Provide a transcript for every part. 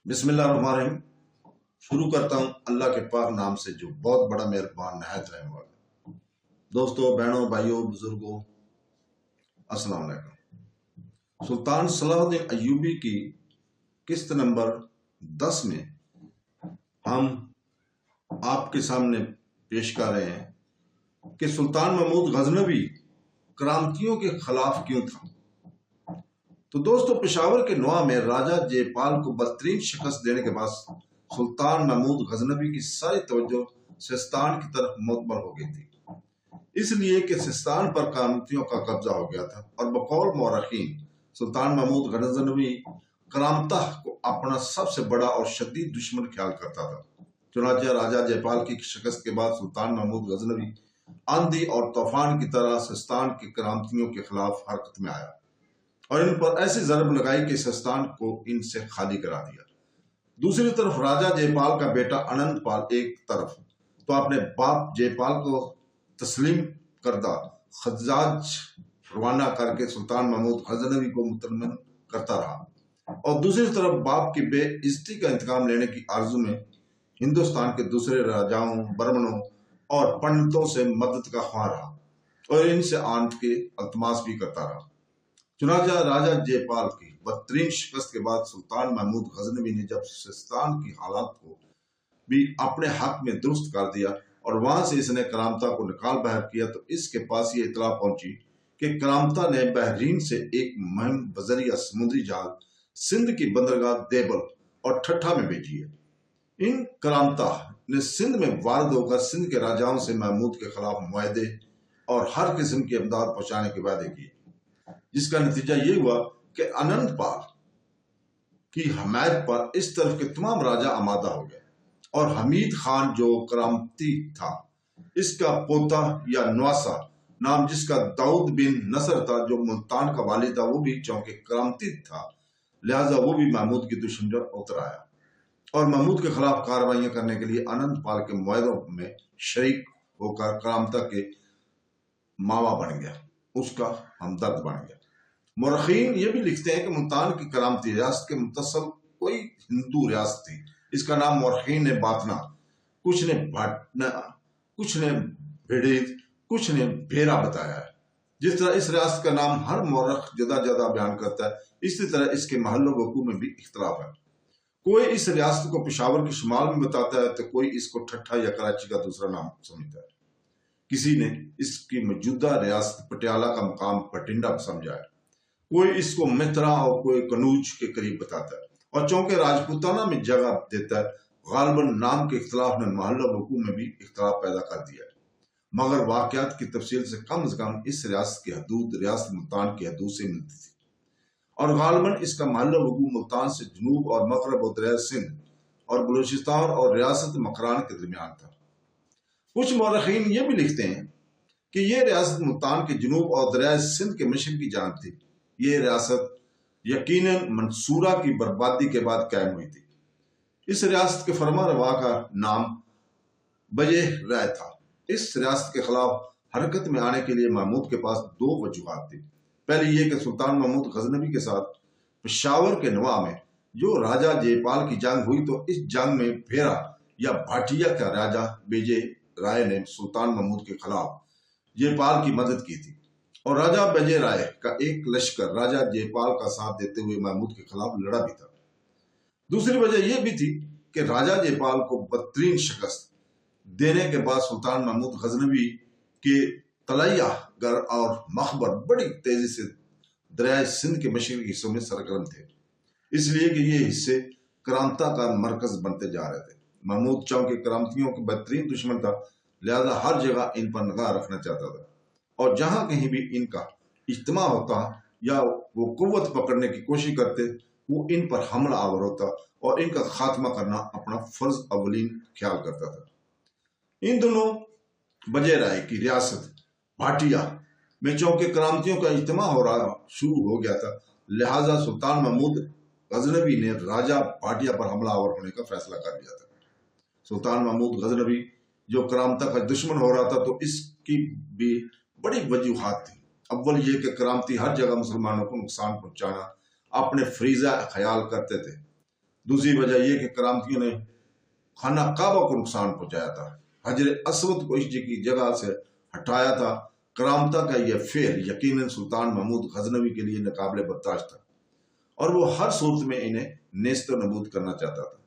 बिस्मिल्लाहिर्रहमानिर्रहीम। शुरू करता हूँ अल्लाह के पाक नाम से जो बहुत बड़ा मेहरबान नहायत रहने वाला। दोस्तों, बहनों, भाइयों, बुजुर्गों, अस्सलाम वालेकुम। सुल्तान सलाहुद्दीन अय्यूबी की किस्त नंबर 10 में हम आपके सामने पेश कर रहे हैं कि सुल्तान महमूद गजनवी क्रांतियों के खिलाफ क्यों था। तो दोस्तों, पेशावर के नवा में राजा जयपाल को बदतरीन शिकस्त देने के बाद सुल्तान महमूद गजनवी की सारी तवज्जो सिस्तान की तरफ मुतबर हो गई थी, इसलिए कि सिस्तान पर क्रांतियों का कब्जा हो गया था और बकौल मौरखीन सुल्तान महमूद गजनवी क्रांता को अपना सबसे बड़ा और शदीद दुश्मन ख्याल करता था। चुनांचे राजा जयपाल की शिकस्त के बाद सुल्तान महमूद गजनवी आंधी और तूफान की तरह सिस्तान की क्रांतियों के खिलाफ हरकत में आया और इन पर ऐसी ज़रब लगाई कि सिस्तान को इनसे खाली करा दिया। दूसरी तरफ राजा जयपाल का बेटा अनंतपाल एक तरफ तो अपने बाप जयपाल को तस्लीम करदा खजाज रवाना करके सुल्तान महमूद गजनवी को मुतमन करता रहा और दूसरी तरफ बाप की बेइज्जती का इंतकाम लेने की आरजू में हिंदुस्तान के दूसरे राजाओं, बर्मनों और पंडितों से मदद का ख्वाह रहा और इनसे आंत के अल्तमास भी करता रहा। चुनांचे राजा जयपाल की बदतरीन शिकस्त के बाद सुल्तान महमूद गजनवी ने जब सिस्तान की हालात को भी अपने हक में दुरुस्त कर दिया और वहां से इसने करामता को निकाल बाहर किया, तो इसके पास ये इतला पहुंची कि करामता ने बहरीन से एक मुहिम बजरिया समुद्री जहाज सिंध की बंदरगाह देबल और ठट्ठा में भेजी है। इन करामता ने सिंध में वारद होकर सिंध के राजाओं से महमूद के खिलाफ मुआहदे और हर किस्म की इमदाद पहुंचाने के वादे किए, जिसका नतीजा ये हुआ कि अनंतपाल की हमायत पर इस तरफ के तमाम राजा आमादा हो गए और हमीद खान जो करामती था, इसका पोता या नवासा नाम जिसका दाऊद बिन नसर था, जो मुल्तान का वाली था, वो भी चौंके करामती था, लिहाजा वो भी महमूद की दुश्मनी पर उतर आया और महमूद के खिलाफ कार्रवाइयां करने के लिए अनंतपाल के मुआहदों में शरीक होकर करामता के मावा बन गया, उसका हमदर्द बन गया। मौरखीन ये भी लिखते हैं कि मुल्तान की करामती रियासत के मुतसल कोई हिंदू रियासत थी, इसका नाम मौरखीन ने बातना, कुछ ने भाटना, कुछ ने भेड़ीद, कुछ ने भेरा बताया है। जिस तरह इस रियासत का नाम हर मौरख जदा जदा बयान करता है, इसी तरह इसके महल्लो वकू में भी इख्तलाफ है। कोई इस रियासत को पेशावर के शुमाल में बताता है, तो कोई इसको ठट्ठा या कराची का दूसरा नाम समझता है। किसी ने इसकी मौजूदा रियासत पटियाला का मुकाम बठिंडा समझा है, कोई इसको मित्रा और कोई कनूज के करीब बताता है और चौंके राजपूताना में जगह देता है। गालबन नाम के इख्तलाफ ने महल्ला वकू में भी इख्तलाफ पैदा कर दिया है, मगर वाकयात की तफसील से कम इस रियासत की हदूद रियासत मुल्तान की हदूद से मिलती थी और गालबन इसका महल्ला वकू मुल्तान से जनूब और मगरब और दरिया सिंध और बलूचिस्तान और रियासत मकरान के दरमियान था। कुछ मौरखीन ये भी लिखते हैं कि यह रियासत मुल्तान के जनूब और दरिया सिंध के मशरक की जानिब थी। ये रियासत यकीनन मंसूरा की बर्बादी के बाद कायम हुई थी। इस रियासत के फरमा रवा का नाम बजे राय था। इस रियासत के खिलाफ हरकत में आने के लिए महमूद के पास दो वजूहात थी। पहली ये कि सुल्तान महमूद गजनवी के साथ पेशावर के नवा में जो राजा जयपाल की जंग हुई, तो इस जंग में भेरा या भाटिया का राजा बेजे राय ने सुल्तान महमूद के खिलाफ जयपाल की मदद की थी और राजा बजे राय का एक लश्कर राजा जयपाल का साथ देते हुए महमूद के खिलाफ लड़ा भी था। दूसरी वजह यह भी थी कि राजा जयपाल को बदतरीन शिकस्त देने के बाद सुल्तान महमूद गजनवी के तलैया गर और मखबर बड़ी तेजी से दरिया सिंध के मशरकी हिस्सों में सरगर्म थे, इसलिए कि ये हिस्से करामता का मरकज बनते जा रहे थे। महमूद चौंके करामतियों के बदतरीन दुश्मन था, लिहाजा हर जगह इन पर निगाह रखना चाहता था और जहां कहीं भी इनका इज्तिमा होता या वो कुव्वत पकड़ने की कोशिश करते, वो इन पर हमला आवर होता और इनका खात्मा करना अपना फर्ज अवलीन ख्याल करता था। इन दोनों बजे राय की रियासत भाटिया में चौंके करामतियों का इज्तिमा हो रहा शुरू हो गया था, लिहाजा सुल्तान महमूद गजनवी ने राजा भाटिया पर हमला आवर होने का फैसला कर लिया था। सुल्तान महमूद गजनवी जो करामता का दुश्मन हो रहा था, तो इसकी भी बड़ी वजूहात थी। अव्वल ये कि करामती हर जगह मुसलमानों को नुकसान पहुंचाना अपने फरीजा ख्याल करते थे। दूसरी वजह यह कि करामतियों ने खाना काबा को नुकसान पहुंचाया था, हजर असवद को इस की जगह से हटाया था। करामता का यह फेर यकीनन सुल्तान महमूद गजनवी के लिए नाकाबिले बर्दाश्त था और वो हर सूरत में इन्हें नेस्तो नबूद करना चाहता था।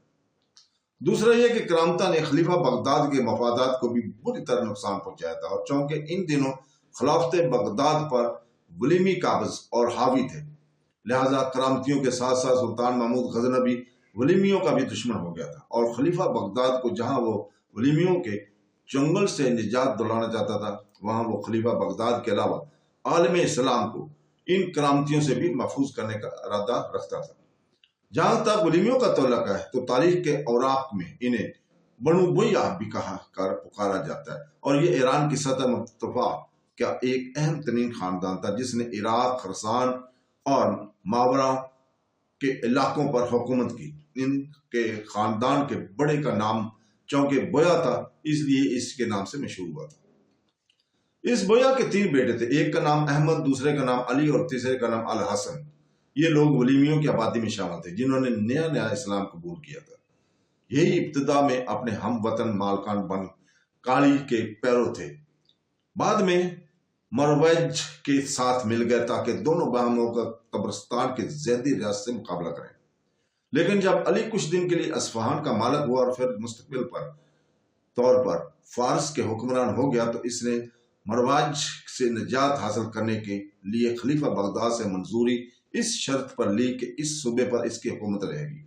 दूसरा यह कि करामता ने खलीफा बगदाद के मफादात को भी बुरी तरह नुकसान पहुंचाया था, और चूंकि इन दिनों खिलाफत बगदाद पर वलीमी काबज और हावी थे, लिहाजा करामतियों के साथ साथ सुल्तान महमूद गजनवी वलीमियों का भी दुश्मन हो गया था, और खलीफा बगदाद को जहां वो वलीमियों के चंगल से निजात दिलाना चाहता था, वहां वो खलीफा बगदाद के अलावा आलम इस्लाम को इन करामतियों से भी महफूज करने का इरादा रखता था। जहां तक वलीमियों का तल्लुक है तो तारीख के औराक में इन्हें बनु बुय्या भी कहा कर पुकारा जाता है, और ये ईरान की सतह मुर्तफा का एक अहम तरीन खानदान था जिसने इराक, खरसान और मावरा के इलाकों पर हुकूमत की। इनके खानदान के बड़े का नाम चौंके बोया था, इसलिए इसके नाम से मशहूर हुआ था। इस बोया के 3 बेटे थे, एक का नाम अहमद, दूसरे का नाम अली और तीसरे का नाम अल हसन। ये लोग वलीमियों की आबादी में शामिल थे जिन्होंने नया नया इस्लाम कबूल किया था। यही इब्तिदा में अपने हम वतन मालकान बन काली के पैरों थे। बाद में मरवैज के साथ मिल गए ताकि दोनों बहनों का कब्रिस्तान के जैदी रियासत से मुकाबला करें। लेकिन जब अली कुछ दिन के लिए असफहान का मालिक हुआ और फिर मुस्तकिल पर तौर पर फारस के हुक्मरान हो गया, तो इसने मरवाज से निजात हासिल करने के लिए खलीफा बगदाद से मंजूरी इस शर्त पर ली कि इस सूबे पर इसकी हुकूमत रहेगी।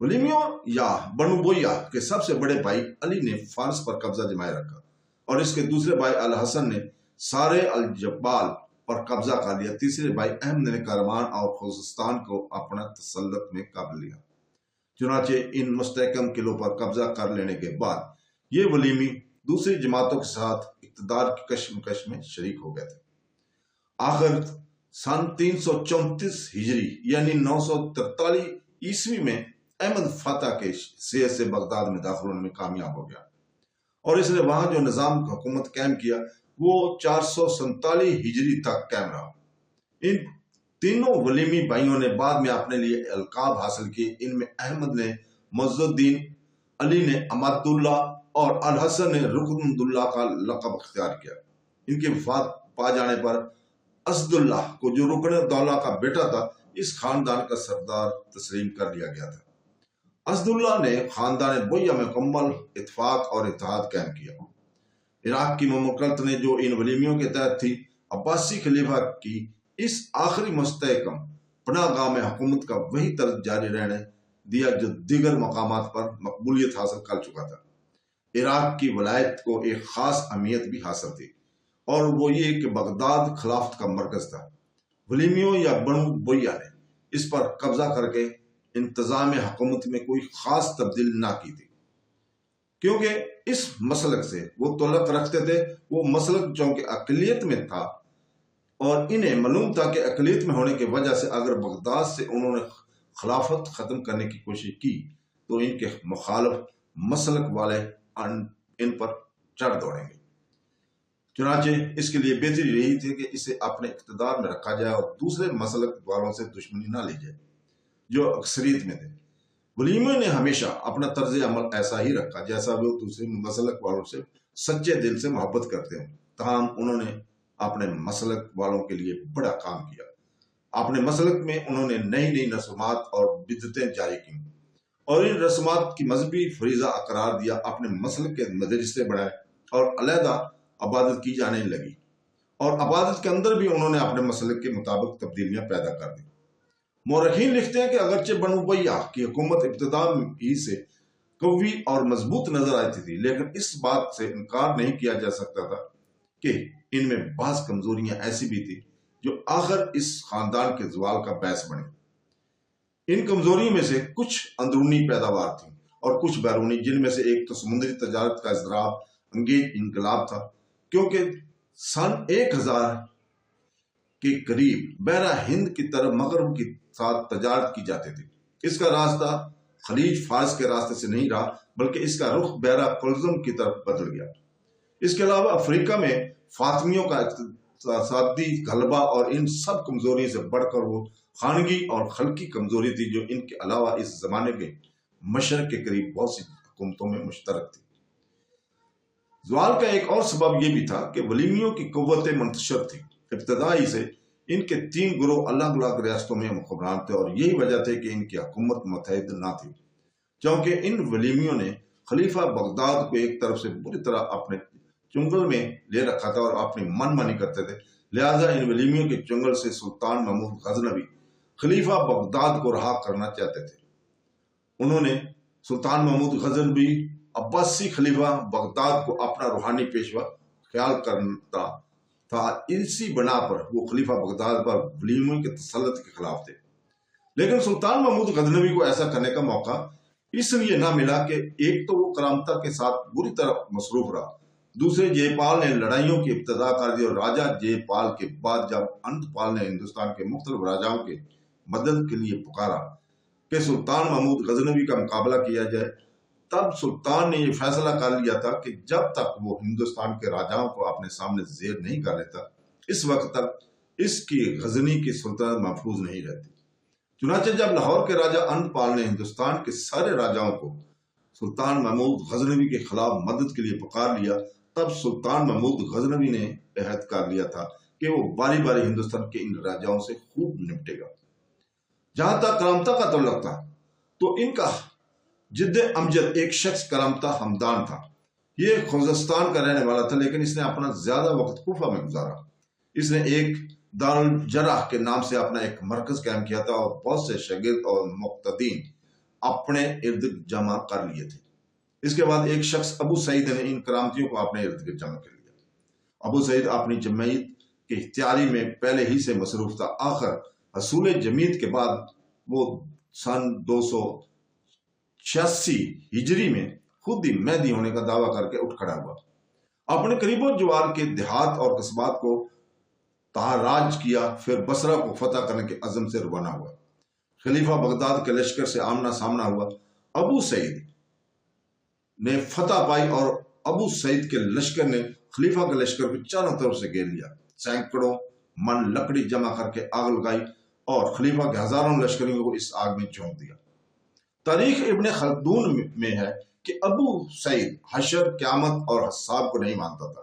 वलीमियों या बनु बुय्या के सबसे बड़े भाई अली ने फारस पर कब्जा जमाए रखा और इसके दूसरे भाई अल हसन ने सारे अल जब्बाल पर कब्जा कर लिया। तीसरे भाई अहमद ने करमान और खुजस्तान को अपना तसल्लुत में काबू लिया। चुनाचे इन मुस्तहकम किलों पर कब्जा कर लेने के बाद ये वलीमी दूसरी जमातों के साथ इक़्तिदार की कशमकश में शरीक हो गए थे। आखिर सन 334 हिजरी यानी 943 ईस्वी में अहमद फाता के सियत से बगदाद में दाखिल होने में कामयाब हो गया और इसने वहां जो निजाम हुकूमत कायम किया वो 447 हिजरी तक कायम रहा। इन तीनों वलीमी भाइयों ने बाद में अपने लिए अलकाब हासिल किए। इनमें अहमद ने मज़्ज़ुद्दीन, अली ने अमादुल्ला और अल हसन ने रुकनुद्दौला का लक़ब अख्तियार किया। इनकी वफात पा जाने पर असदुल्ला को जो रुकनुद्दौला का बेटा था इस खानदान का सरदार तस्लीम कर लिया गया था। असदुल्ला ने खानदान बुय्या में मुकम्मल इत्तेफाक और इत्तेहाद कायम किया। इराक की ममलकत ने जो इन वलीमियों के तहत थी, अब्बासी खलीफा की इस आखिरी मुस्तहकम पनागाह में हुकूमत का वही तर्ज जारी रहने दिया जो दीगर मकामात पर मकबूलियत हासिल कर चुका था। इराक की वलायत को एक खास अहमियत भी हासिल थी और वो ये कि बगदाद खिलाफत का मरकज था। वलीमियों या बनु बुय्या ने इस पर कब्जा करके इंतजाम हुकूमत में कोई खास तब्दीली ना की थी, क्योंकि इस मसलक से वो तल्लुक रखते थे। वो मसलक चूंकि अक़लियत में था और इन्हें मालूम था कि अक़लियत में होने की वजह से अगर बगदाद से उन्होंने खिलाफत ख़त्म करने की कोशिश की तो इनके मुखालिफ मसलक वाले इन पर चढ़ दौड़ेंगे। चुनाचे इसके लिए बेहतरी यही थी कि इसे अपने इक़्तिदार में रखा जाए और दूसरे मसलक वालों से दुश्मनी ना ली जाए जो अक्सरियत में थे। वलीमियों ने हमेशा अपना तर्ज अमल ऐसा ही रखा जैसा वो दूसरे मसलक वालों से सच्चे दिल से मोहब्बत करते हैं। तमाम उन्होंने अपने मसलक वालों के लिए बड़ा काम किया। अपने मसलक में उन्होंने नई नई रस्मात और बिदअतें जारी की और इन रस्मात की मजहबी फरीजा करार दिया। अपने मसलक के मदरसे बढ़ाए और अलहदा अबादत की जाने लगी और अबादत के अंदर भी उन्होंने अपने मसलक के मुताबिक तब्दीलियां पैदा कर दी। मौरखीन लिखते हैं कि अगरचे बनु बुय्या की हुकूमत इब्तिदा ही से कवी और मजबूत नजर आती थी, लेकिन इस बात से इनकार नहीं किया जा सकता था कि इनमें बाज़ कमजोरियां ऐसी भी थी जो आखिर इस खानदान के ज़वाल का बायस बने। इन कमजोरियों में से कुछ अंदरूनी पैदावार थी और कुछ बैरूनी, जिनमें से एक तो समुद्री तजारत का इज़राब अंगेज इनकलाब था, क्योंकि सन 1000 के करीब बहरा हिंद की तरफ मगरब की साथ तजारत की जाती थी। इसका रास्ता खलीज फारस के रास्ते से नहीं रहा बल्कि इसका रुख बहरा कुल्ज़ुम की तरफ बदल गया। इसके अलावा अफ्रीका में फातमियों का इक़्तिसादी गलबा और इन सब कमजोरी से बढ़कर वो خانگی اور خلقی کمزوری تھی جو ان کے علاوہ اس زمانے کے مشرق کے قریب بہت سی حکومتوں میں مشترک تھی۔ زوال کا ایک اور سبب یہ بھی تھا کہ ولیمیوں کی قوتیں منتشر تھیں۔ ابتدائی سے ان کے 3 گروہ الگ الگ ریاستوں میں حکمران تھے اور یہی وجہ تھی کہ ان کی حکومت متحد نہ تھی، کیونکہ ان ولیمیوں نے خلیفہ بغداد کو ایک طرف سے بری طرح اپنے چنگل میں لے رکھا تھا اور اپنی من مانی کرتے تھے۔ لہذا ان ولیمیوں کے چنگل سے سلطان محمود غزنوی خلیفہ بغداد کو رہا کرنا چاہتے تھے۔ انہوں نے سلطان محمود غزنوی عباسی خلیفہ بغداد کو اپنا روحانی پیشوا خیال کرتا تھا، اسی بنا پر وہ خلیفہ بغداد پر ولیمیوں کے تسلط کے خلاف تھے۔ لیکن سلطان محمود غزنوی کو ایسا کرنے کا موقع اس لیے نہ ملا کہ ایک تو وہ کرامتہ کے ساتھ بری طرح مصروف رہا، دوسرے جے پال نے لڑائیوں کی ابتدا کر دی اور راجہ جے پال کے بعد جب انت پال نے ہندوستان کے مختلف راجاؤں کے مدد کے لیے پکارا کہ سلطان محمود غزنوی کا مقابلہ کیا جائے، تب سلطان نے یہ فیصلہ کر لیا تھا کہ جب تک وہ ہندوستان کے راجاؤں کو اپنے سامنے زیر نہیں کر لیتا، اس وقت تک اس کی غزنی کی سلطنت محفوظ نہیں رہتی۔ چنانچہ جب لاہور کے راجہ انت پال نے ہندوستان کے سارے راجاؤں کو سلطان محمود غزنوی کے خلاف مدد کے لیے پکار لیا، تب سلطان محمود غزنوی نے عہد کر لیا تھا کہ وہ باری باری ہندوستان کے ان راجاؤں سے خوب نپٹے گا۔ جہاں تک کرامتہ کا تعلق تھا تو ان کا جد امجد ایک شخص کرامتہ ہمدان تھا۔ یہ خوزستان کا رہنے والا تھا، لیکن اس نے اپنا زیادہ وقت کوفہ میں گزارا۔ اس نے ایک دارالجرح کے نام سے اپنا ایک مرکز قائم کیا تھا اور بہت سے شاگرد اور مقتدین اپنے ارد جمع کر لیے تھے۔ اس کے بعد ایک شخص ابو سعید نے ان کرامتیوں کو اپنے ارد گرد جمع کر لیا۔ ابو سعید اپنی جمعیت کی تیاری میں پہلے ہی سے مصروف تھا۔ آخر حصول جمعیت کے بعد وہ سن 286 ہجری میں خود ہی مہدی ہونے کا دعویٰ کر کے اٹھ کھڑا ہوا۔ اپنے قریب و جوار کے دیہات اور قصبات کو تاراج کیا، پھر بصرہ کو فتح کرنے کے عزم سے روانہ ہوا۔ خلیفہ بغداد کے لشکر سے آمنا سامنا ہوا۔ ابو سعید نے فتح پائی اور ابو سعید کے لشکر نے خلیفہ کے لشکر کو چاروں طرف سے گھیر لیا۔ سینکڑوں من لکڑی جمع کر کے آگ لگائی اور خلیفہ کے ہزاروں لشکریوں کو اس آگ میں جھونک دیا۔ تاریخ ابن خلدون میں ہے کہ ابو سعید حشر، قیامت اور حساب کو نہیں مانتا تھا۔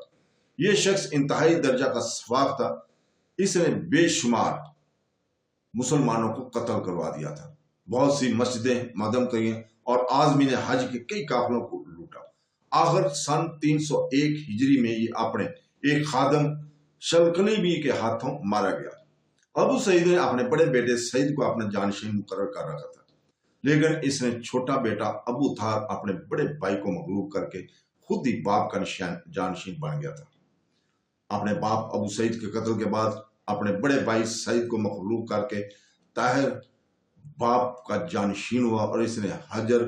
یہ شخص انتہائی درجہ کا سفاق تھا۔ اس نے بے شمار مسلمانوں کو قتل کروا دیا تھا، بہت سی مسجدیں مدم کریں اور عازمین حج کے کئی قافلوں کو لوٹا۔ آخر سن 301 ہجری میں یہ اپنے ایک خادم شلقلیبی کے ہاتھوں مارا گیا۔ ابو سعید نے اپنے بڑے بیٹے سعید کو اپنا جانشین مقرر کر رکھا تھا، لیکن اس نے چھوٹا بیٹا ابو تھار اپنے بڑے بھائی کو مغلوب کر کے خود ہی باپ کا جانشین بن گیا تھا۔ اپنے باپ ابو سعید کے قتل کے بعد اپنے بڑے بھائی سعید کو مغلوب کر کے طاہر باپ کا جانشین ہوا اور اس نے حجر،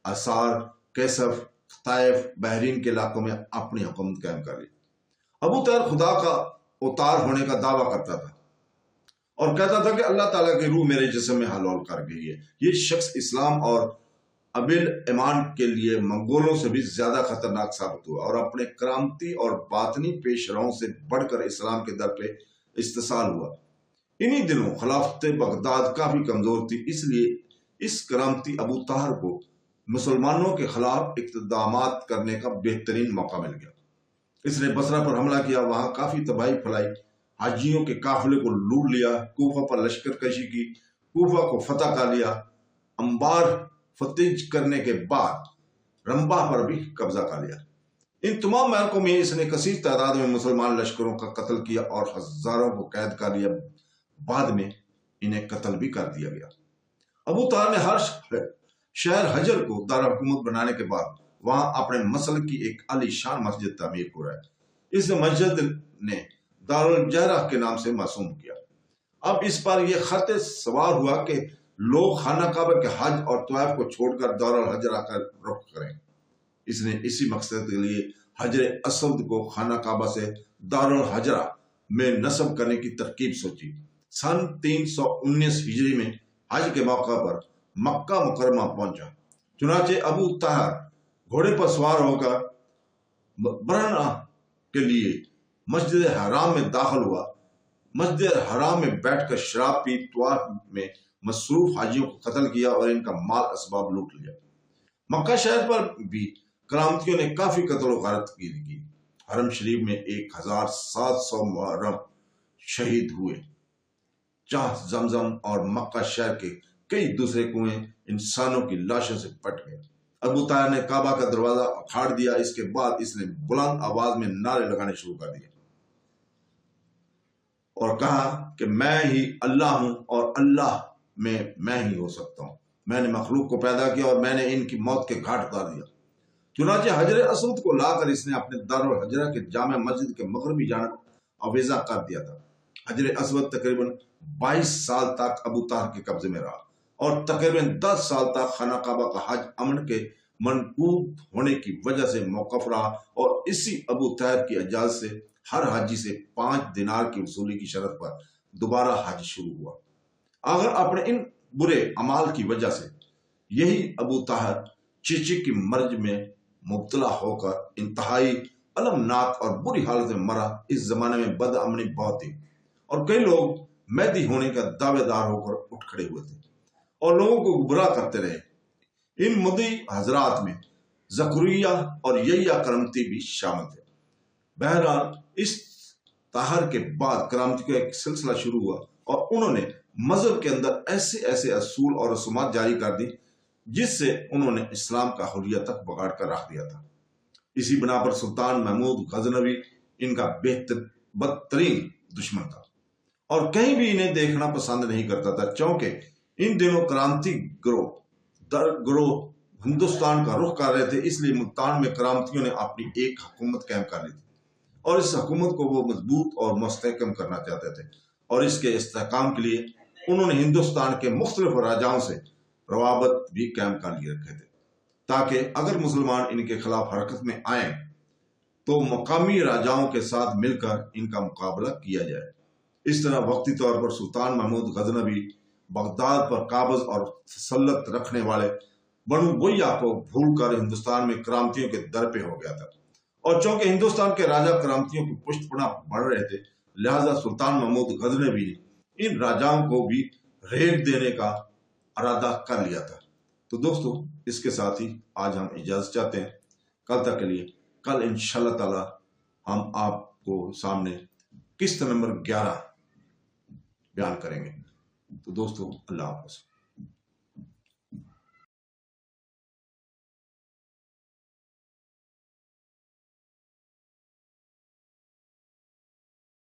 اثار، کیسف، طائف، بحرین کے علاقوں میں اپنی حکومت قائم کر لی۔ ابو طاہر خدا کا اوتار ہونے کا دعویٰ کرتا تھا اور کہتا تھا کہ اللہ تعالیٰ کی روح میرے جسم میں حلول کر گئی ہے۔ یہ شخص اسلام اور ابل ایمان کے لیے منگولوں سے بھی زیادہ خطرناک ثابت ہوا اور اپنے کرامتی اور باطنی پیش رووں سے بڑھ کر اسلام کے در پہ استحصال ہوا۔ انہی دنوں خلافت بغداد کافی کمزور تھی، اس لیے اس کرامتی ابو طاہر کو مسلمانوں کے خلاف اقدامات کرنے کا بہترین موقع مل گیا۔ اس نے بصرہ پر حملہ کیا، وہاں کافی تباہی پھیلائی، حاجیوں کے قافلے کو لوٹ لیا، کوفہ پر لشکر کشی کی، کوفہ کو فتح کر لیا۔ انبار فتح کرنے کے بعد رمبہ پر بھی قبضہ کر لیا۔ ان تمام معرکوں میں اس نے کثیر تعداد میں مسلمان لشکروں کا قتل کیا اور ہزاروں کو قید کر لیا۔ بعد میں انہیں قتل بھی کر دیا گیا۔ ابو طاہر نے ہر شہر حجر کو دارالحکومت بنانے کے بعد وہاں اپنے مسلک کی ایک عالی شان مسجد تعمیر کرائی۔ اس مسجد نے دارالجرح کے نام سے موسوم کیا۔ اب اس پر یہ خط سوار ہوا کہ لوگ خانہ کعبہ کے حج اور طواف کو چھوڑ کر دارالحجرہ کا رخ کریں۔ اس نے اسی مقصد کے لیے حجر اسود کو خانہ کعبہ سے دارالحجرہ میں نصب کرنے کی ترکیب سوچی۔ سن 319 ہجری میں حج کے موقع پر مکہ مکرمہ پہنچا۔ چنانچہ ابو طاہر گھوڑے پر سوار ہو کر برہنہ کے لیے مسجد حرام میں داخل ہوا۔ مسجد حرام میں بیٹھ کر شراب پی طواف میں مصروف حاجیوں کو قتل کیا اور ان کا مال اسباب لوٹ لیا۔ مکہ شہر پر بھی کرامتیوں نے کافی قتل و غارت کی۔ حرم شریف میں 1700 محرم شہید ہوئے۔ چاہ زمزم اور مکہ شہر کے کئی دوسرے کنویں انسانوں کی لاشوں سے پٹ گئے۔ ابو طاہر نے کعبہ کا دروازہ اکھاڑ دیا۔ اس کے بعد اس نے بلند آواز میں نعرے لگانے شروع کر دیے اور کہا کہ میں ہی اللہ ہوں اور اللہ میں ہی ہو سکتا ہوں۔ میں نے مخلوق کو پیدا کیا اور میں نے ان کی موت کے گھاٹ اتار دیا۔ چنانچہ حجر اسود کو لا کر اس نے اپنے دارالحجرہ کے جامع مسجد کے مغربی جانب آویزاں کر دیا تھا۔ حجر اسود تقریباً 22 سال تک ابو طاہر کے قبضے میں رہا اور تقریباً 10 سال تک خانہ کعبہ کا حج امن کے منقوط ہونے کی وجہ سے موقف رہا اور اسی ابو طاہر کی اجازت سے ہر حاجی سے 5 دینار کی وصولی کی شرط پر دوبارہ حج شروع ہوا۔ اگر اپنے ان برے اعمال کی وجہ سے یہی ابو طاہر چیچی کی مرض میں مبتلا ہو کر انتہائی المناک اور بری حالت میں مرا۔ اس زمانے میں بد امنی بہت تھی اور کئی لوگ مہدی ہونے کا دعوے دار ہو کر اٹھ کھڑے ہوئے تھے اور لوگوں کو گمراہ کرتے رہے۔ ان مدعی حضرات میں زکریا اور یحییٰ کرامتی بھی شامل تھے۔ بہرحال اس طاہر کے بعد کرامتی کا ایک سلسلہ شروع ہوا اور انہوں نے مذہب کے اندر ایسے اصول اور رسومات جاری کر دی جس سے انہوں نے اسلام کا حلیہ تک بگاڑ کر رکھ دیا تھا۔ اسی بنا پر سلطان محمود غزنوی ان کا بدترین دشمن تھا اور کہیں بھی انہیں دیکھنا پسند نہیں کرتا تھا، چونکہ ان دنوں کرامتی گروہ در گروہ ہندوستان کا رخ کر رہے تھے۔ اس لیے ملتان میں کرامتیوں نے اپنی ایک حکومت قائم کر لی تھی اور اس حکومت کو وہ مضبوط اور مستحکم کرنا چاہتے تھے اور اس کے استحکام کے لیے انہوں نے ہندوستان کے مختلف راجاؤں سے روابط بھی قائم کر لیے رکھے تھے تاکہ اگر مسلمان ان کے خلاف حرکت میں آئیں تو مقامی راجاؤں کے ساتھ مل کر ان کا مقابلہ کیا جائے۔ اس طرح وقتی طور پر سلطان محمود غزنوی بغداد پر قابض اور تسلط رکھنے والے بنو امیہ کو بھول کر ہندوستان میں کرامتیوں کے در پہ ہو گیا تھا اور چونکہ ہندوستان کے راجا کرامتیوں کی پشت پناہ بڑھ رہے تھے، لہذا سلطان محمود غزنوی نے ان راجاؤں کو بھی ریگ دینے کا ارادہ کر لیا تھا۔ تو دوستو اس کے ساتھ ہی آج ہم اجازت چاہتے ہیں۔ کل تک کے لیے کل انشاءاللہ تعالی ہم آپ کو سامنے قسط نمبر 11 بیان کریں گے۔ تو دوستو اللہ حافظ۔